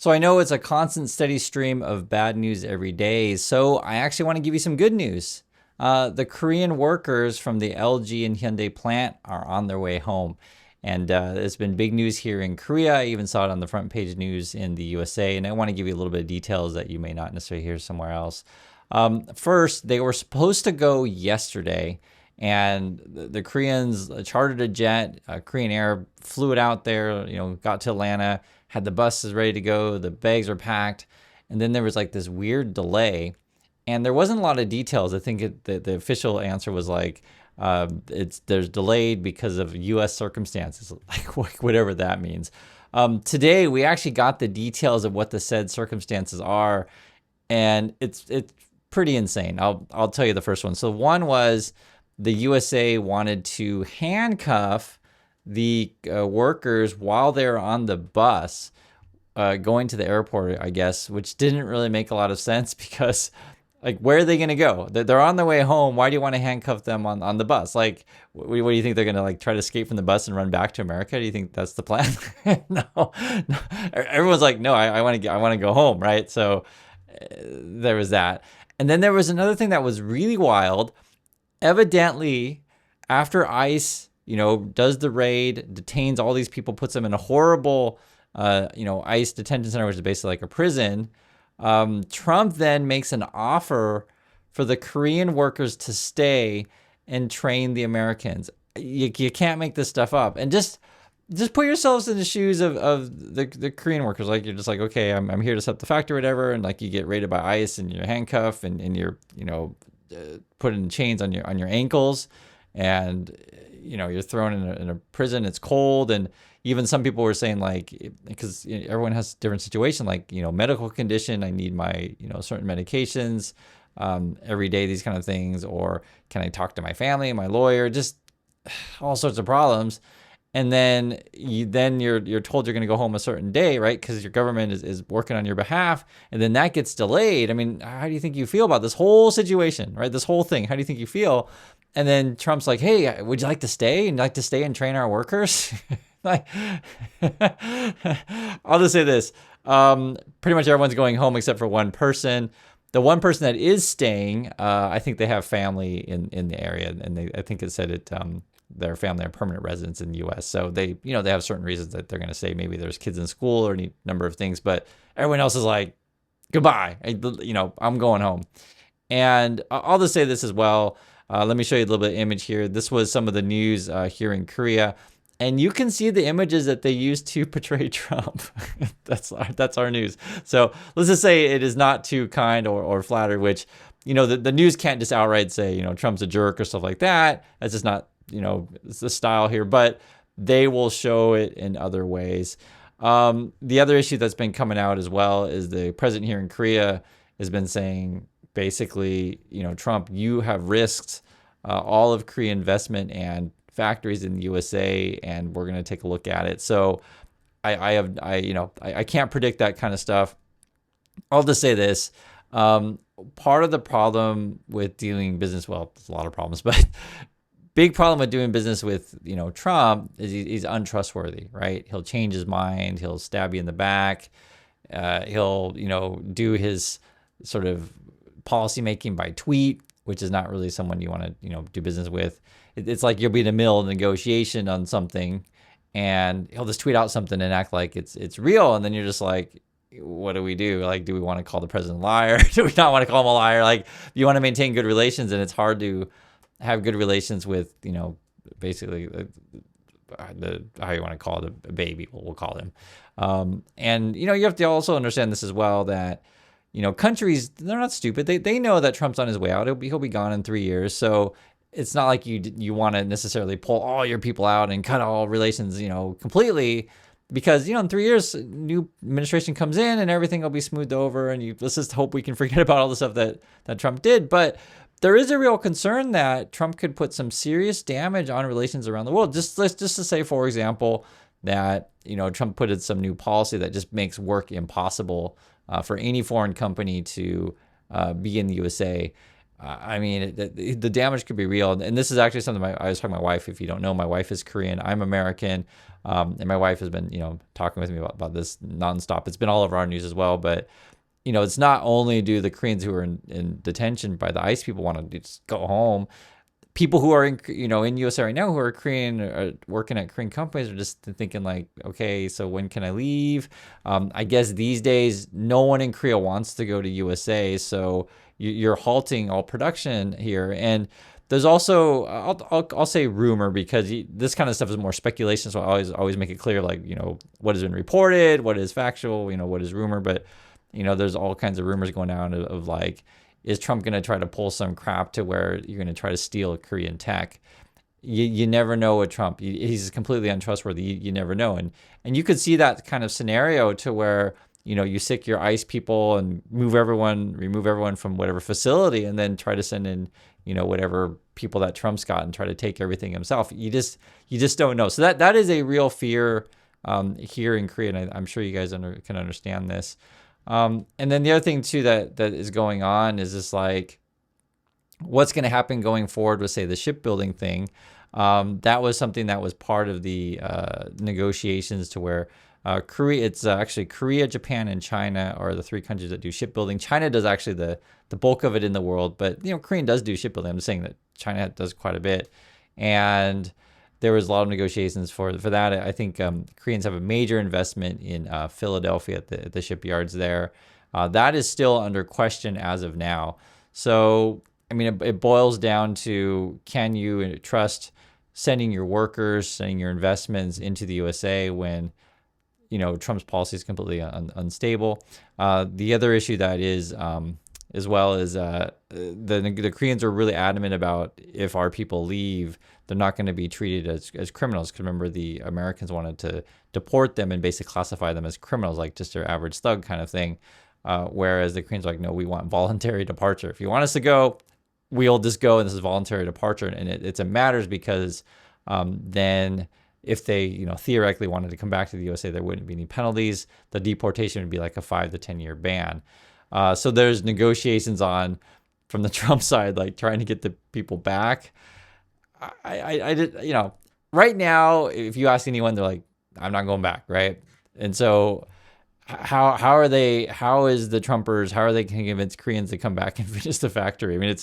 So I know it's a constant steady stream of bad news every day. So I actually want to give you some good news. The Korean workers from the LG and Hyundai plant are on their way home. And it's been big news here in Korea. I even saw it on the front page news in the USA. And I want to give you a little bit of details that you may not necessarily hear somewhere else. First, they were supposed to go yesterday. And the Koreans chartered a jet. Korean Air flew it out there, got to Atlanta, had the buses ready to go, the bags were packed, and then there was like this weird delay, and there wasn't a lot of details. I think the official answer was like, there's delayed because of U.S. circumstances, like whatever that means. Today we actually got the details of what the said circumstances are, and it's pretty insane. I'll tell you the first one. So one was the USA wanted to handcuff the workers while they're on the bus going to the airport, I guess, which didn't really make a lot of sense because, like, where are they going to go? They're on their way home. Why do you want to handcuff them on the bus? Like, what do you think they're going to, like, try to escape from the bus and run back to America? Do you think that's the plan? No. Everyone's like, no, I want to go home, right? So there was that. And then there was another thing that was really wild. Evidently, after ICE does the raid, detains all these people, puts them in a horrible, ICE detention center, which is basically like a prison. Trump then makes an offer for the Korean workers to stay and train the Americans. You can't make this stuff up. And just put yourselves in the shoes of the Korean workers. Like, you're just like, okay, I'm here to set the factory or whatever. And like, you get raided by ICE and you're handcuffed and you're, put in chains on your ankles. And you're thrown in a prison. It's cold, and even some people were saying, like, because everyone has a different situation, like medical condition. I need my certain medications every day. These kind of things, or can I talk to my family, my lawyer? Just all sorts of problems. And then you're told you're going to go home a certain day, right? Because your government is working on your behalf, and then that gets delayed. I mean, how do you think you feel about this whole situation, right? This whole thing. How do you think you feel? And then Trump's like, hey, would you like to stay? And like to stay and train our workers? Like, I'll just say this. Pretty much everyone's going home except for one person. The one person that is staying, I think they have family in the area. And I think it said their family are permanent residents in the U.S. So they have certain reasons that they're going to say. Maybe there's kids in school or any number of things. But everyone else is like, goodbye. I'm going home. And I'll just say this as well. Let me show you a little bit of image here. This was some of the news here in Korea. And you can see the images that they used to portray Trump. That's our news. So let's just say it is not too kind or flattering, which, the news can't just outright say, Trump's a jerk or stuff like that. That's just not, it's the style here. But they will show it in other ways. The other issue that's been coming out as well is the president here in Korea has been saying, basically, Trump, you have risked all of Korean investment and factories in the USA, and we're going to take a look at it. So I can't predict that kind of stuff. I'll just say this. Part of the problem with doing business, well, there's a lot of problems, but big problem with doing business with, Trump is he's untrustworthy, right? He'll change his mind. He'll stab you in the back. He'll, do his sort of policymaking by tweet, which is not really someone you want to, do business with. It's like you'll be in the middle of negotiation on something, and he'll just tweet out something and act like it's real, and then you're just like, what do we do? Like, do we want to call the president a liar? Do we not want to call him a liar? Like, you want to maintain good relations, and it's hard to have good relations with, basically how you want to call it, a baby, we'll call him. And you have to also understand this as well, that countries, they're not stupid. They know that Trump's on his way out. He'll be gone in 3 years. So it's not like you want to necessarily pull all your people out and cut all relations, completely, because, in 3 years, new administration comes in and everything will be smoothed over, and let's just hope we can forget about all the stuff that Trump did. But there is a real concern that Trump could put some serious damage on relations around the world. Just to say, for example, that, Trump put in some new policy that just makes work impossible for any foreign company to be in the USA. I mean, the damage could be real. And this is actually something I was talking to my wife. If you don't know, my wife is Korean. I'm American. And my wife has been, talking with me about this nonstop. It's been all over our news as well. But, it's not only do the Koreans who are in detention by the ICE people want to just go home. People who are in USA right now who are Korean, working at Korean companies, are just thinking like, okay, so when can I leave? I guess these days no one in Korea wants to go to USA, so you're halting all production here. And there's also, I'll say rumor, because this kind of stuff is more speculation, so I always make it clear, like, what has been reported, what is factual, what is rumor. But there's all kinds of rumors going on of like, is Trump going to try to pull some crap to where you're going to try to steal Korean tech? You never know with Trump. He's completely untrustworthy. You never know. And you could see that kind of scenario to where, you sick your ICE people and remove everyone from whatever facility, and then try to send in, whatever people that Trump's got, and try to take everything himself. You just don't know. So that is a real fear here in Korea, and I'm sure you guys can understand this. And then the other thing too that is going on is just like, what's going to happen going forward with, say, the shipbuilding thing. That was something that was part of the negotiations, to where Korea, it's actually Korea, Japan, and China are the three countries that do shipbuilding. China does actually the bulk of it in the world, but Korea does do shipbuilding. I'm saying that China does quite a bit, and there was a lot of negotiations for that. I think Koreans have a major investment in Philadelphia at the shipyards there. That is still under question as of now. So, I mean, it boils down to, can you trust sending your workers, sending your investments into the USA when, Trump's policy is completely unstable? The other issue that is, as well as the Koreans are really adamant about, if our people leave, they're not going to be treated as criminals. Because remember, the Americans wanted to deport them and basically classify them as criminals, like just their average thug kind of thing. Whereas the Koreans are like, no, we want voluntary departure. If you want us to go, we'll just go, and this is voluntary departure. And it matters because then if they, theoretically wanted to come back to the USA, there wouldn't be any penalties. The deportation would be like a 5 to 10 year ban. So there's negotiations on, from the Trump side, like trying to get the people back. I did, right now, if you ask anyone, they're like, I'm not going back, right? And so how is the Trumpers, how are they going to convince Koreans to come back and finish the factory? I mean,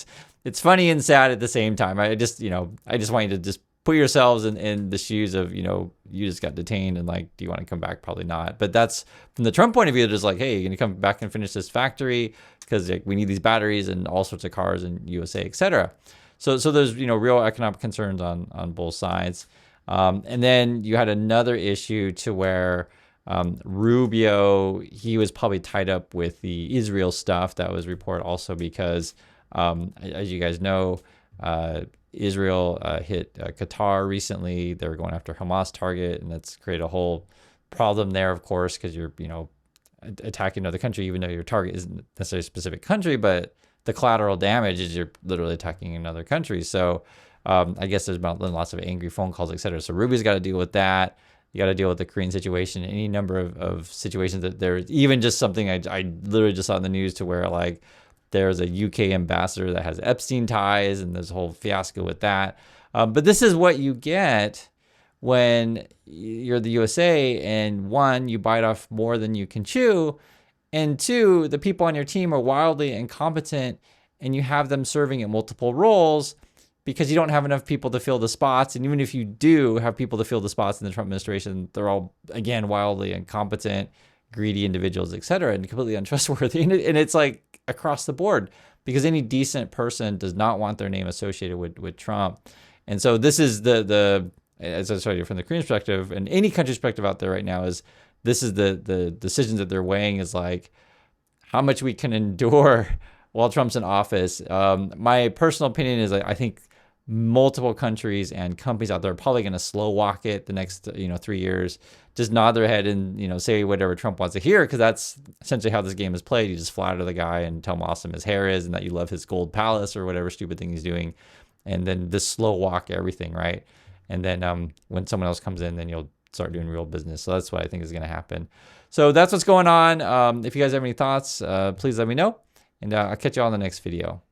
it's funny and sad at the same time. I just want you to just put yourselves in the shoes of, you just got detained, and like, do you want to come back? Probably not. But that's, from the Trump point of view, they're just like, hey, you're going to come back and finish this factory because we need these batteries and all sorts of cars in USA, etc. So there's, real economic concerns on both sides. And then you had another issue to where Rubio, he was probably tied up with the Israel stuff that was reported also, because as you guys know, Israel hit Qatar recently. They were going after Hamas target, and that's created a whole problem there, of course, because you're, attacking another country, even though your target isn't necessarily a specific country, but the collateral damage is you're literally attacking another country. So I guess there's been lots of angry phone calls, etc. So Rubio's got to deal with that. You got to deal with the Korean situation, any number of situations that there's even just something I literally just saw in the news, to where like there's a UK ambassador that has Epstein ties, and there's a whole fiasco with that. But this is what you get when you're the USA, and one, you bite off more than you can chew, and two, the people on your team are wildly incompetent, and you have them serving at multiple roles because you don't have enough people to fill the spots. And even if you do have people to fill the spots in the Trump administration, they're all, again, wildly incompetent, greedy individuals, etc., and completely untrustworthy. And it's like across the board, because any decent person does not want their name associated with Trump. And so this is as I told you, from the Korean perspective, and any country's perspective out there right now, is this is the decisions that they're weighing, is like how much we can endure while Trump's in office. My personal opinion is I think multiple countries and companies out there are probably going to slow walk it the next 3 years, just nod their head and say whatever Trump wants to hear, because that's essentially how this game is played. You just flatter the guy and tell him how awesome his hair is and that you love his gold palace or whatever stupid thing he's doing, and then just slow walk everything, right? And then when someone else comes in, then you'll start doing real business. So that's what I think is going to happen. So that's what's going on. If you guys have any thoughts, please let me know, and I'll catch you all in the next video.